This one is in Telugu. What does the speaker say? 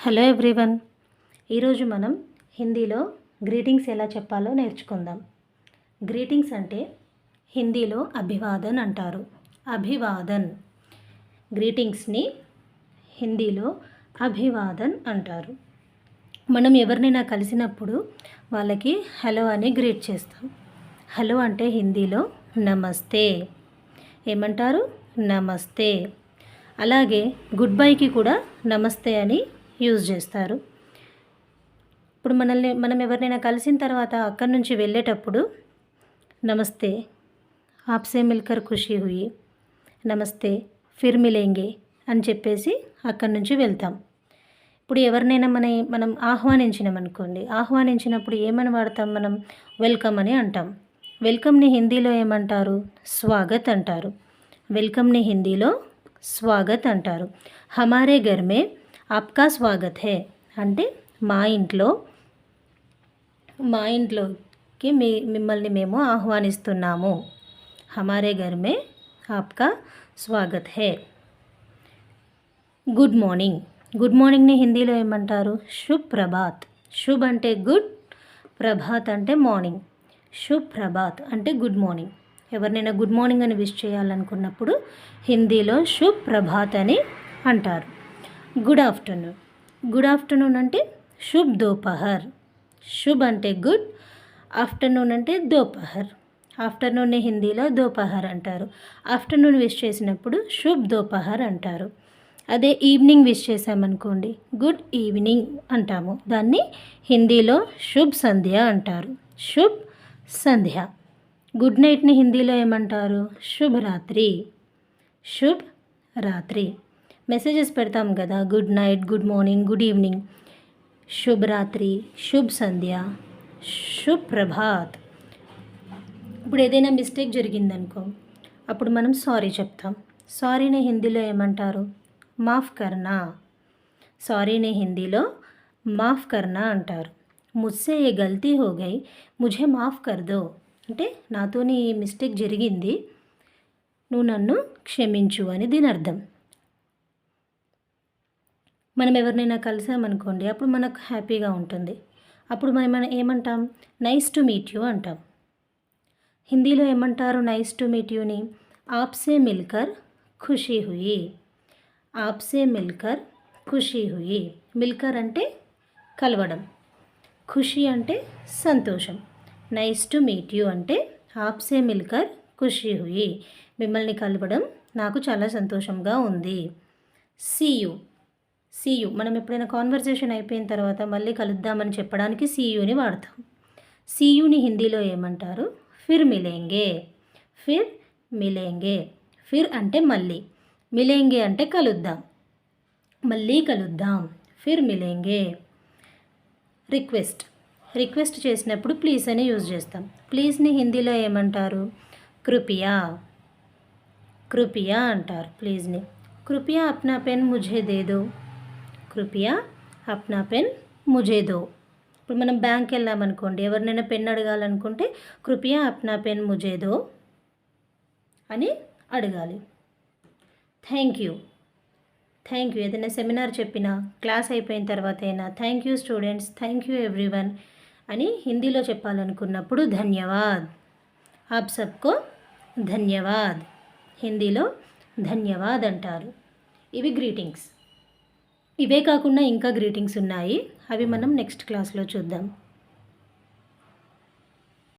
Hello everyone. ఈరోజు మనం హిందీలో గ్రీటింగ్స్ ఎలా చెప్పాలో నేర్చుకుందాం. గ్రీటింగ్స్ అంటే హిందీలో అభివాదన్ అంటారు. అభివాదన్, గ్రీటింగ్స్ని హిందీలో అభివాదన్ అంటారు. మనం ఎవరినైనా కలిసినప్పుడు వాళ్ళకి హలో అని గ్రీట్ చేస్తాం. హలో అంటే హిందీలో నమస్తే ఏమంటారు? నమస్తే. అలాగే గుడ్ బైకి కూడా నమస్తే అని యూజ్ చేస్తారు. ఇప్పుడు మనం ఎవరినైనా కలిసిన తర్వాత అక్కడి నుంచి వెళ్ళేటప్పుడు నమస్తే, ఆప్సే మిల్కర్ ఖుషీ హుయి, నమస్తే, ఫిర్ మిలేంగే అని చెప్పేసి అక్కడి నుంచి వెళ్తాం. ఇప్పుడు ఎవరినైనా మనం ఆహ్వానించినప్పుడు ఏమని వాడతాం? మనం వెల్కమ్ అని అంటాం. వెల్కమ్ని హిందీలో ఏమంటారు? స్వాగత్ అంటారు. వెల్కమ్ని హిందీలో స్వాగత్ అంటారు. హమారే ఘర్ మే ఆప్కా స్వాగత్ హే అంటే మా ఇంట్లోకి మిమ్మల్ని మేము ఆహ్వానిస్తున్నాము. హమారే ఘర్ మే ఆప్కా స్వాగత్ హే. Good morning. గుడ్ మార్నింగ్ని హిందీలో ఏమంటారు? శుభ్ ప్రభాత్. శుభ్ అంటే గుడ్, ప్రభాత్ అంటే మార్నింగ్. శుభ్ ప్రభాత్ అంటే గుడ్ మార్నింగ్. ఎవరినైనా గుడ్ మార్నింగ్ అని విష్ చేయాలనుకున్నప్పుడు హిందీలో శుభ్ ప్రభాత్ అని అంటారు. Good afternoon. గుడ్ ఆఫ్టర్నూన్ అంటే శుభ్ దోపహర్. శుభ్ అంటే గుడ్, ఆఫ్టర్నూన్ అంటే దోపహర్. ఆఫ్టర్నూన్ని హిందీలో దోపహర్ అంటారు. ఆఫ్టర్నూన్ విష్ చేసినప్పుడు శుభ్ దోపహర్ అంటారు. అదే ఈవినింగ్ విష్ చేసామనుకోండి గుడ్ ఈవినింగ్ అంటాము. దాన్ని హిందీలో శుభ్ సంధ్య అంటారు. శుభ్ సంధ్య. గుడ్ నైట్ని హిందీలో ఏమంటారు? శుభ్ రాత్రి. శుభ్ రాత్రి. మెసేజెస్ పెడతాం కదా, good night, good morning, good evening. Shubh రాత్రి, శుభ్ సంధ్య, శుభ్ ప్రభాత్. ఇప్పుడు ఏదైనా మిస్టేక్ జరిగిందనుకో అప్పుడు మనం సారీ చెప్తాం. సారీని హిందీలో ఏమంటారు? మాఫ్ కర్నా. సారీని హిందీలో మాఫ్ కర్నా అంటారు. ముజ్సే ఏ గల్తీ హో గయి, ముఝే మాఫ్ కర్ దో అంటే నాతోని ఈ మిస్టేక్ జరిగింది, నువ్వు నన్ను క్షమించు అని దీని అర్థం. మనం ఎవరినైనా కలిసామనుకోండి అప్పుడు మనకు హ్యాపీగా ఉంటుంది. అప్పుడు మనం ఏమంటాం? నైస్ టు మీట్ యూ అంటాం. హిందీలో ఏమంటారు నైస్ టు మీట్ యూని? ఆప్సే మిల్కర్ ఖుషీ హుయి. ఆప్సే మిల్కర్ ఖుషీ హుయి. మిల్కర్ అంటే కలవడం, ఖుషీ అంటే సంతోషం. నైస్ టు మీట్ యూ అంటే ఆప్సే మిల్కర్ ఖుషీ హుయి. మిమ్మల్ని కలవడం నాకు చాలా సంతోషంగా ఉంది. See you. సీ యూ మనం ఎప్పుడైనా కాన్వర్జేషన్ అయిపోయిన తర్వాత మళ్ళీ కలుద్దామని చెప్పడానికి సీ యూని వాడతాం. సీ యూని హిందీలో ఏమంటారు? ఫిర్ మిలేంగే. ఫిర్ మిలేంగే. ఫిర్ అంటే మళ్ళీ, మిలేంగే అంటే కలుద్దాం, మళ్ళీ కలుద్దాం. ఫిర్ మిలేంగే. రిక్వెస్ట్. రిక్వెస్ట్ చేసినప్పుడు ప్లీజ్ అని యూజ్ చేస్తాం. ప్లీజ్ని హిందీలో ఏమంటారు? కృపయా. కృపయా అంటారు ప్లీజ్ని. కృపయా Apna pen Mujhe they though. కృపయా Apna pen ముఝే దో. ఇప్పుడు మనం బ్యాంక్కి వెళ్ళామనుకోండి, ఎవరినైనా పెన్ అడగాలనుకుంటే కృపయా అప్నా పెన్ ముఝే దో అని అడగాలి. Thank you. Thank you. ఏదైనా సెమినార్ చెప్పినా, క్లాస్ అయిపోయిన తర్వాత అయినా thank you students, thank you everyone అని హిందీలో చెప్పాలనుకున్నప్పుడు ధన్యవాద్. ఆప్ సబ్కో ధన్యవాద్. హిందీలో ధన్యవాద్ అంటారు. ఇవి గ్రీటింగ్స్. ఇవే కాకుండా ఇంకా గ్రీటింగ్స్ ఉన్నాయి, అవి మనం నెక్స్ట్ క్లాస్లో చూద్దాం.